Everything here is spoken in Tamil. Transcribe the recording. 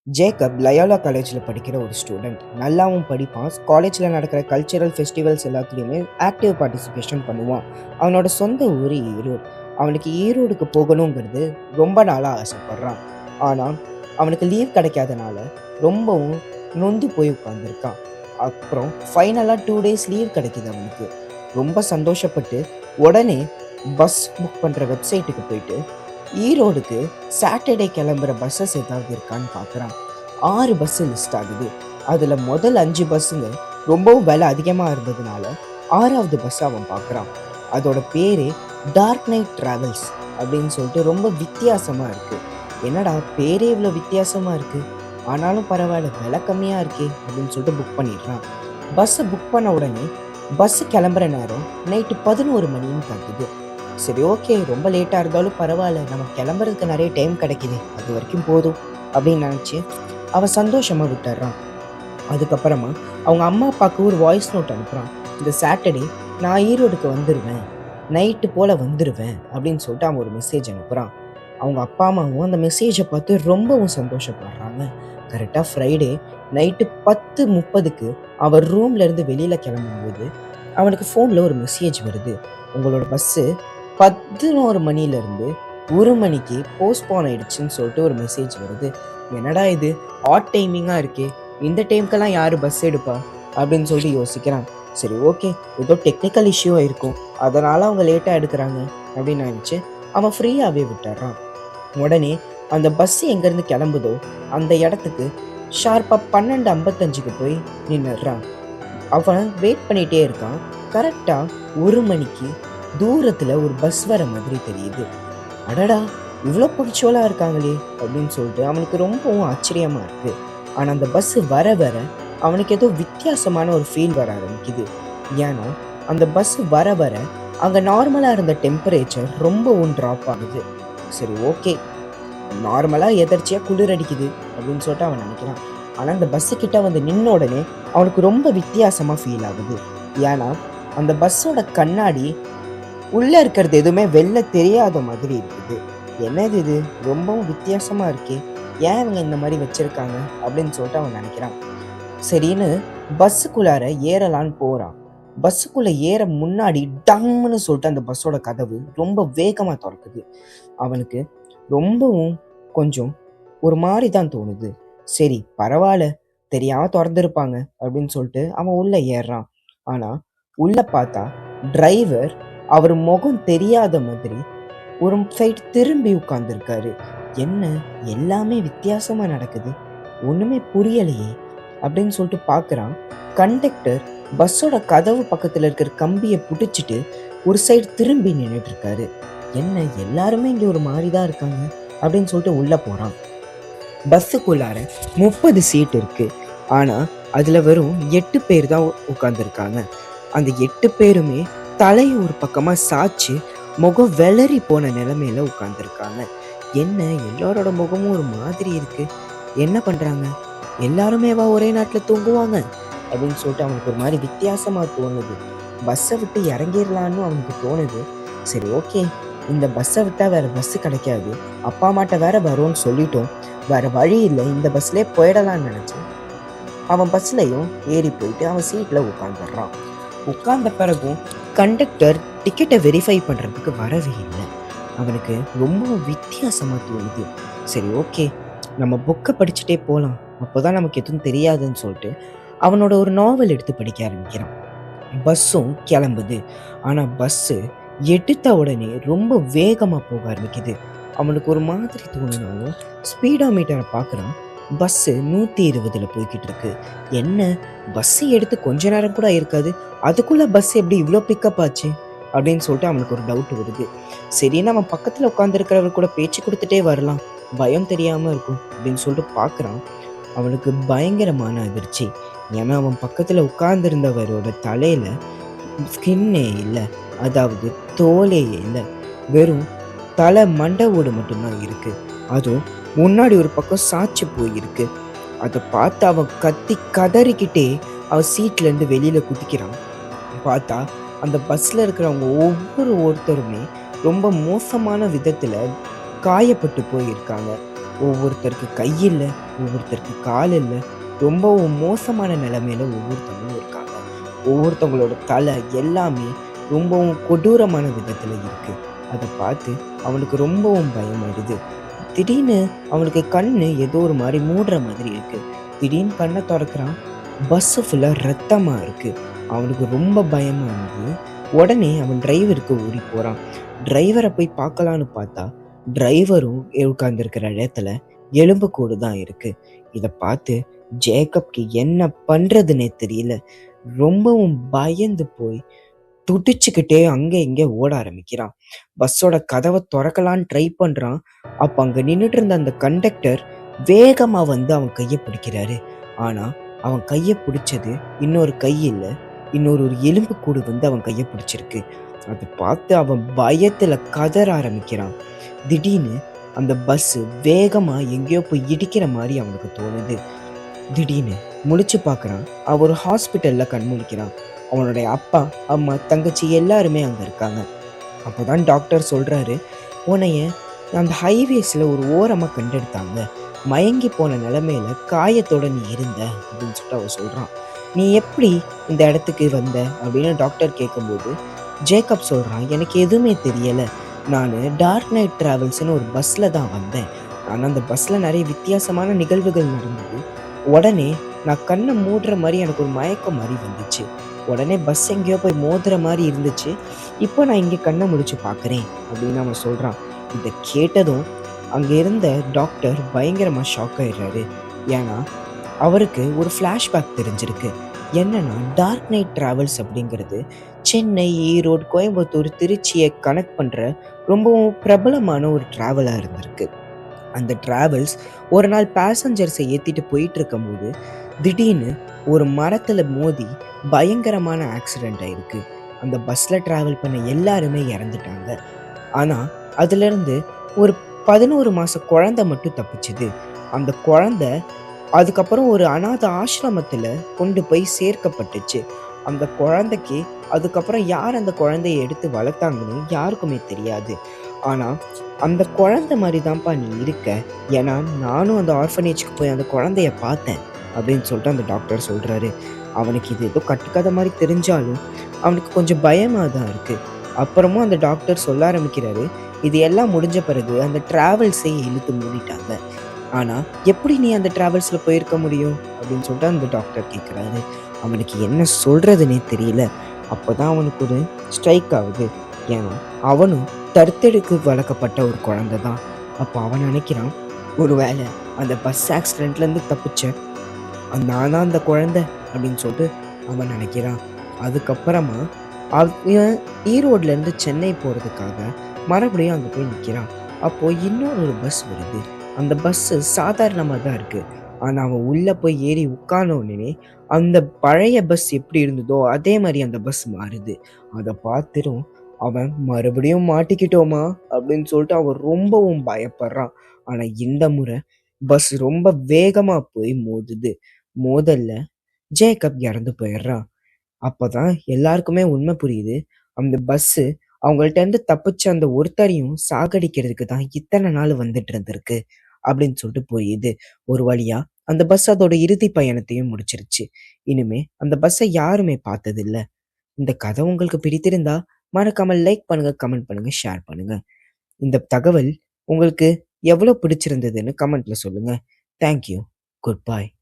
ஜேக்கப் லயோலா காலேஜில் படிக்கிற ஒரு ஸ்டூடெண்ட். நல்லாவும் படிப்பான். காலேஜில் நடக்கிற கல்ச்சரல் ஃபெஸ்டிவல்ஸ் எல்லாத்துலேயுமே ஆக்டிவ் பார்ட்டிசிபேஷன் பண்ணுவான். அவனோட சொந்த ஊர் ஈரோடு. அவனுக்கு ஈரோடுக்கு போகணுங்கிறது ரொம்ப நாளாக ஆசைப்படுறான். ஆனால் அவனுக்கு லீவ் கிடைக்காதனால ரொம்பவும் நொந்து போய் உட்காந்துருக்கான். அப்புறம் ஃபைனலாக 2 days லீவ் கிடைக்கிது அவனுக்கு. ரொம்ப சந்தோஷப்பட்டு உடனே பஸ் புக் பண்ணுற வெப்சைட்டுக்கு போயிட்டு ஈரோடுக்கு சாட்டர்டே கிளம்புற பஸ்ஸஸ் ஏதாவது இருக்கான்னு பார்க்குறான். 6 பஸ்ஸு லிஸ்ட் ஆகுது. அதில் முதல் 5 பஸ்ஸுங்க ரொம்பவும் விலை அதிகமாக இருந்ததுனால 6வது பஸ் அவன் பார்க்குறான். அதோட பேரே டார்க் நைட் ட்ராவல்ஸ் அப்படின்னு சொல்லிட்டு ரொம்ப வித்தியாசமாக இருக்குது. என்னடா பேரே இவ்வளோ வித்தியாசமாக இருக்குது, ஆனாலும் பரவாயில்ல, விலை கம்மியாக இருக்கே அப்படின்னு சொல்லிட்டு புக் பண்ணிடுறான். பஸ்ஸை புக் பண்ண உடனே பஸ்ஸு கிளம்புற நேரம் நைட்டு 11 மணின்னு காட்டுது. சரி, ஓகே, ரொம்ப லேட்டாக இருந்தாலும் பரவாயில்ல, நம்ம கிளம்புறதுக்கு நிறைய டைம் கிடைக்குது, அது வரைக்கும் போதும் அப்படின்னு நினச்சி அவன் சந்தோஷமாக விட்டுறான். அதுக்கப்புறமா அவங்க அம்மா அப்பாவுக்கு ஒரு வாய்ஸ் நோட் அனுப்புகிறான். இந்த சாட்டர்டே நான் ஈரோடுக்கு வந்துடுவேன், நைட்டு போல் வந்துடுவேன் அப்படின்னு சொல்லிட்டு அவன் ஒரு மெசேஜ் அனுப்புகிறான். அவங்க அப்பா அம்மாவும் அந்த மெசேஜை பார்த்து ரொம்பவும் சந்தோஷப்படுறாங்க. கரெக்டாக ஃப்ரைடே நைட்டு 10:30க்கு அவர் ரூம்லேருந்து வெளியில் கிளம்பும்போது அவனுக்கு ஃபோனில் ஒரு மெசேஜ் வருது. உங்களோட பஸ்ஸு 11 மணிலேருந்து 1 மணிக்கு போஸ்ட்போன் ஆயிடுச்சுன்னு சொல்லிட்டு ஒரு மெசேஜ் வருது. என்னடா இது, ஆட் டைமிங்காக இருக்கே, இந்த டைமுக்கெல்லாம் யார் பஸ் எடுப்பா அப்படின்னு சொல்லிட்டு யோசிக்கிறான். சரி, ஓகே, ஏதோ டெக்னிக்கல் இஷ்யூ இருக்கும், அதனால் அவங்க லேட்டாக எடுக்கிறாங்க அப்படின்னு நினச்சி அவன் ஃப்ரீயாகவே விட்டுறான். உடனே அந்த பஸ் எங்கேருந்து கிளம்புதோ அந்த இடத்துக்கு ஷார்ப்பாக 12:55க்கு போய் நின்றுறான். அவன் வெயிட் பண்ணிகிட்டே இருக்கான். கரெக்டாக 1 மணிக்கு தூரத்தில் ஒரு பஸ் வர மாதிரி தெரியுது. அடடா, இவ்வளோ பங்க்சுவலாக இருக்காங்களே அப்படின்னு சொல்லிட்டு அவனுக்கு ரொம்பவும் ஆச்சரியமாக இருக்குது. ஆனால் அந்த பஸ்ஸு வர வர அவனுக்கு ஏதோ வித்தியாசமான ஒரு ஃபீல் வர ஆரம்பிக்குது. ஏன்னா அந்த பஸ் வர வர அங்கே நார்மலாக இருந்த டெம்பரேச்சர் ரொம்பவும் ட்ராப் ஆகுது. சரி, ஓகே, நார்மலாக எதர்ச்சியாக குளிர் அடிக்குது அப்படின்னு சொல்லிட்டு அவன் நினைக்கிறான். ஆனால் அந்த பஸ்ஸுக்கிட்ட வந்து நின்ன உடனே அவனுக்கு ரொம்ப வித்தியாசமாக ஃபீல் ஆகுது. ஏன்னா அந்த பஸ்ஸோட கண்ணாடி உள்ளே இருக்கிறது எதுவுமே வெளில தெரியாத மாதிரி இருக்குது. என்னது இது, ரொம்பவும் வித்தியாசமாக இருக்கே, ஏன் இவங்க இந்த மாதிரி வச்சுருக்காங்க அப்படின்னு சொல்லிட்டு அவன் நினைக்கிறான். சரின்னு பஸ்ஸுக்குள்ளார ஏறலான்னு போகிறான். பஸ்ஸுக்குள்ளே ஏற முன்னாடி டம்னு சொல்லிட்டு அந்த பஸ்ஸோட கதவு ரொம்ப வேகமாக திறக்குது. அவனுக்கு ரொம்பவும் கொஞ்சம் ஒரு மாதிரி தான் தோணுது. சரி, பரவாயில்ல, தெரியாமல் திறந்துருப்பாங்க அப்படின்னு சொல்லிட்டு அவன் உள்ளே ஏறுறான். ஆனால் உள்ளே பார்த்தா டிரைவர் அவர் முகம் தெரியாத மாதிரி ஒரு சைடு திரும்பி உட்கார்ந்துருக்காரு. என்ன, எல்லாமே வித்தியாசமாக நடக்குது, ஒன்றுமே புரியலையே அப்படின்னு சொல்லிட்டு பார்க்குறான். கண்டக்டர் பஸ்ஸோட கதவு பக்கத்தில் இருக்கிற கம்பியை பிடிச்சிட்டு ஒரு சைடு திரும்பி நின்றுட்டு இருக்காரு. என்ன, எல்லாருமே இங்கே ஒரு மாதிரி தான் இருக்காங்க அப்படின்னு சொல்லிட்டு உள்ளே போகிறான். பஸ்ஸுக்குள்ளார 30 சீட் இருக்குது. ஆனால் அதில் வெறும் 8 பேர் தான் உட்காந்துருக்காங்க. அந்த 8 பேருமே தலையை ஒரு பக்கமாக சாய்ச்சி முகம் வெளறி போன நிலைமையில உட்காந்துருக்காங்க. என்ன, எல்லாரோட முகமும் ஒரு மாதிரி இருக்குது, என்ன பண்ணுறாங்க, எல்லாருமேவா ஒரே நாட்டில் தூங்குவாங்க அப்படின்னு சொல்லிட்டு அவனுக்கு ஒரு மாதிரி வித்தியாசமாக தோணுது. பஸ்ஸை விட்டு இறங்கிடலான்னு அவனுக்கு தோணுது. சரி, ஓகே, இந்த பஸ்ஸை விட்டால் வேறு பஸ்ஸு கிடைக்காது, அப்பா அம்மாட்ட வேற வரும்னு சொல்லிட்டோம், வேறு வழி இல்லை, இந்த பஸ்லேயே போயிடலான்னு நினச்சேன். அவன் பஸ்லையும் ஏறி போயிட்டு அவன் சீட்டில் உட்காந்துடுறான். உட்கார்ந்த பிறகும் கண்டக்டர் டிக்கெட்டை வெரிஃபை பண்ணுறதுக்கு வரவே இல்லை. அவனுக்கு ரொம்ப வித்தியாசமாக தோணுது. சரி, ஓகே, நம்ம புக்கை படிச்சுட்டே போகலாம், அப்போ தான் நமக்கு எதுவும் தெரியாதுன்னு சொல்லிட்டு அவனோட ஒரு நாவல் எடுத்து படிக்க ஆரம்பிக்கிறான். பஸ்ஸும் கிளம்புது. ஆனால் பஸ்ஸு எடுத்த உடனே ரொம்ப வேகமாக போக ஆரம்பிக்குது. அவனுக்கு ஒரு மாதிரி தோணுனாலும் ஸ்பீடா மீட்டரை பார்க்குறான். பஸ்ஸு 120ல் போய்கிட்டு இருக்கு. என்ன, பஸ்ஸு எடுத்து கொஞ்ச நேரம் கூட இருக்காது, அதுக்குள்ளே பஸ் எப்படி இவ்வளோ பிக்கப் ஆச்சு அப்படின்னு சொல்லிட்டு அவனுக்கு ஒரு டவுட் வருது. சரி, நம்ம பக்கத்தில் உட்காந்துருக்கிறவர் கூட பேச்சு கொடுத்துட்டே வரலாம், பயம் தெரியாமல் இருக்கும் அப்படின்னு சொல்லிட்டு பார்க்குறான். அவனுக்கு பயங்கரமான அதிர்ச்சி. ஏன்னா அவன் பக்கத்தில் உட்கார்ந்துருந்தவரோட தலையில் ஸ்கின்னே இல்லை, அதாவது தோலே இல்லை, வெறும் தலை மண்டை ஓடு மட்டும்தான் இருக்குது. அதுவும் முன்னாடி ஒரு பக்கம் சாய்ச்சி போயிருக்கு. அதை பார்த்து அவன் கத்தி கதறிக்கிட்டே அவன் சீட்லேருந்து வெளியில் குதிக்கிறான். பார்த்தா அந்த பஸ்ஸில் இருக்கிறவங்க ஒருத்தருமே ரொம்ப மோசமான விதத்தில் காயப்பட்டு போயிருக்காங்க. ஒவ்வொருத்தருக்கு கை இல்ல, ஒவ்வொருத்தருக்கு கால் இல்ல. ரொம்பவும் மோசமான நிலைமையில ஒவ்வொருத்தவங்களும் இருக்காங்க. ஒவ்வொருத்தவங்களோட தலை எல்லாமே ரொம்பவும் கொடூரமான விதத்துல இருக்கு. அத பார்த்து அவனுக்கு ரொம்பவும் பயமாயிடுது. திடீர்னு அவனுக்கு கண்ணு ஏதோ ஒரு மாரி மூடுற மாதிரி இருக்கு. திடீர்னு கண்ண தொறக்குறான். பஸ்ஸு ஃபுல்லா ரத்தமா இருக்கு. அவனுக்கு ரொம்ப பயமா இருந்தது. உடனே அவன் டிரைவருக்கு ஓடி போறான். டிரைவர போய் பார்க்கலான்னு பார்த்தா, டிரைவரும் உட்கார்ந்திருக்கிற இடத்துல எலும்புக்கூடு தான் இருக்கு. இத பார்த்து ஜேக்கப்க்கு என்ன பண்றதுன்னே தெரியல. ரொம்பவும் பயந்து போய் துடிச்சுக்கிட்டே அங்க இங்க ஓட ஆரம்பிக்கிறான். பஸ்ஸோட கதவ தொறக்கலான்னு ட்ரை பண்றான். அப்ப அங்க நின்னுட்டு இருந்த அந்த கண்டக்டர் வேகமா வந்து அவன் கைய பிடிக்கிறாரு. ஆனா, அவன் கைய பிடிச்சது இன்னொரு கை இல்ல. இன்னொரு ஒரு எலும்புக்கூடு வந்து அவன் கைய பிடிச்சிருக்கு. அத பார்த்து அவன் பயத்துல கதற ஆரம்பிக்கிறான். திடீர்னு அந்த பஸ்ஸு வேகமா எங்கேயோ போய் இடிக்கிற மாரி அவனுக்கு தோணுது. திடீர்னு முழிச்சு பார்க்குறான். அவன் ஒரு ஹாஸ்பிட்டல்ல கண் முழிக்கிறான். அவனுடைய அப்பா, அம்மா, தங்கச்சி எல்லாருமே அங்க இருக்காங்க. அப்போதான் டாக்டர் சொல்றாரு, "உன்னைய அந்த ஹைவேஸ்ல ஒரு ஓரமா கண்டெடுத்தாங்க. மயங்கி போன நிலைமையில காயத்தோட நீ இருந்த" அப்படின்னு சொல்லிட்டு அவன் சொல்றான். "நீ எப்படி இந்த இடத்துக்கு வந்த?" அப்படின்னு டாக்டர் கேட்கும்போது, ஜேக்கப் சொல்றான், "எனக்கு எதுவுமே தெரியல. நானு டார்க் நைட் டிராவல்ஸ்ன்னு ஒரு பஸ்ல தான் வந்தேன். ஆனா அந்த பஸ்ல நிறைய வித்தியாசமான நிகழ்வுகள் நடந்தது. உடனே நான் கண்ண மூடுற மாரி எனக்கு ஒரு மயக்கம் மாரி வந்துச்சு. உடனே பஸ் எங்கேயோ போய் மோதுற மாரி இருந்துச்சு. இப்போ நான் இங்க கண்ண முழிச்சு பார்க்குறேன்" அப்படின்னு அவன் சொல்றான். இத கேட்டதும் அங்க இருந்த டாக்டர் பயங்கரமா ஷாக் ஆயிடுறாரு. ஏன்னா, அவருக்கு ஒரு ஃப்ளாஷ்பேக் தெரிஞ்சிருக்கு. என்னன்னா, டார்க் நைட் டிராவல்ஸ் அப்படிங்கிறது சென்னை, ஈரோடு, கோயம்புத்தூர், திருச்சிய கனெக்ட் பண்ற ரொம்பவும் பிரபலமான ஒரு டிராவலா இருந்திருக்கு. அந்த டிராவல்ஸ் ஒரு நாள் பேசஞ்சர்ஸை ஏத்திட்டு போயிட்டு இருக்கும்போது, திடீர்னு ஒரு மரத்துல மோதி பயங்கரமான ஆக்சிடென்ட் ஆயிருக்கு. அந்த பஸ்ல டிராவல் பண்ண எல்லாருமே இறந்துட்டாங்க. ஆனா, அதிலிருந்து ஒரு 11 மாச குழந்தை மட்டும் தப்பிச்சுது. அந்த குழந்தை அதுக்கப்புறம் ஒரு அநாத ஆசிரமத்துல கொண்டு போய் சேர்க்கப்பட்டுச்சு. அந்த குழந்தைக்கு அதுக்கப்புறம் யார் அந்த குழந்தைய எடுத்து வளர்த்தாங்கன்னு யாருக்குமே தெரியாது. ஆனா, அந்த குழந்தை மாரி தான்ப்பா நீ இருக்க. ஏன்னா, நானும் அந்த ஆர்ஃபனேஜ்க்கு போய் அந்த குழந்தைய பார்த்தேன் அப்படின்னு சொல்லிட்டு அந்த டாக்டர் சொல்றாரு. அவனுக்கு இது ஏதோ கட்டுக்கதை மாரி தெரிஞ்சாலும், அவனுக்கு கொஞ்சம் பயமா தான் இருக்கு. அப்புறமும் அந்த டாக்டர் சொல்ல ஆரம்பிக்கிறாரு, இது எல்லாம் முடிஞ்ச பிறகு அந்த டிராவல்ஸே இழுத்து மூடிட்டாங்க. ஆனா, எப்படி நீ அந்த டிராவல்ஸ்ல போயிருக்க முடியும்? அப்படின்னு சொல்லிட்டு அந்த டாக்டர் கேட்குறாரு. அவனுக்கு என்ன சொல்றதுன்னே தெரியல. அப்பதான் அவனுக்கு ஒரு ஸ்ட்ரைக் ஆகுது. ஏன்னா, அவனும் தத்தெடுத்து வளர்க்கப்பட்ட ஒரு குழந்தை தான். அப்போ அவன் நினைக்கிறான், ஒருவேளை அந்த பஸ் ஆக்சிடென்ட்லேருந்து தப்பிச்ச நான் தான் அந்த குழந்தை அப்படின்னு சொல்லிட்டு அவன் நினைக்கிறான். அதுக்கப்புறமா அவன் ஈரோட்லேருந்து சென்னை போகிறதுக்காக மறுபடியும் அங்கே போய் நிற்கிறான். அப்போ இன்னொரு பஸ் வருது. அந்த பஸ்ஸு சாதாரணமாக தான் இருக்கு. ஆனா அவன் உள்ள போய் ஏறி உட்கார்ந்த உடனே அந்த பழைய பஸ் எப்படி இருந்ததோ அதே மாதிரி அந்த பஸ் மாறுது. அத பார்த்தும் அவன் மறுபடியும் மாட்டிக்கிட்டோமா அப்படின்னு சொல்லிட்டு அவன் ரொம்பவும் பயப்படுறான். ஆனா இந்த முறை பஸ் ரொம்ப வேகமா போய் மோதுது. மோதல்ல ஜேக்கப் இறந்து போயிடுறான். அப்பதான் எல்லாருக்குமே உண்மை புரியுது. அந்த பஸ்ஸு அவங்கள்ட்ட இருந்து தப்பிச்ச அந்த ஒருத்தரையும் சாகடிக்கிறதுக்கு தான் இத்தனை நாள் வந்துட்டு இருந்திருக்கு அப்படின்னு சொல்லிட்டு புரியுது. ஒரு வழியா அந்த பஸ் அதோட இறுதி பயணத்தையும் முடிச்சிருச்சு. இனிமே அந்த பஸ்ஸை யாருமே பார்த்ததில்ல. இந்த கதை உங்களுக்கு பிடித்திருந்தா மறக்காம லைக் பண்ணுங்க, கமெண்ட் பண்ணுங்க, ஷேர் பண்ணுங்க. இந்த தகவல் உங்களுக்கு எவ்வளவு பிடிச்சிருந்ததுன்னு கமெண்ட்ல சொல்லுங்க. தேங்க்யூ. Good bye.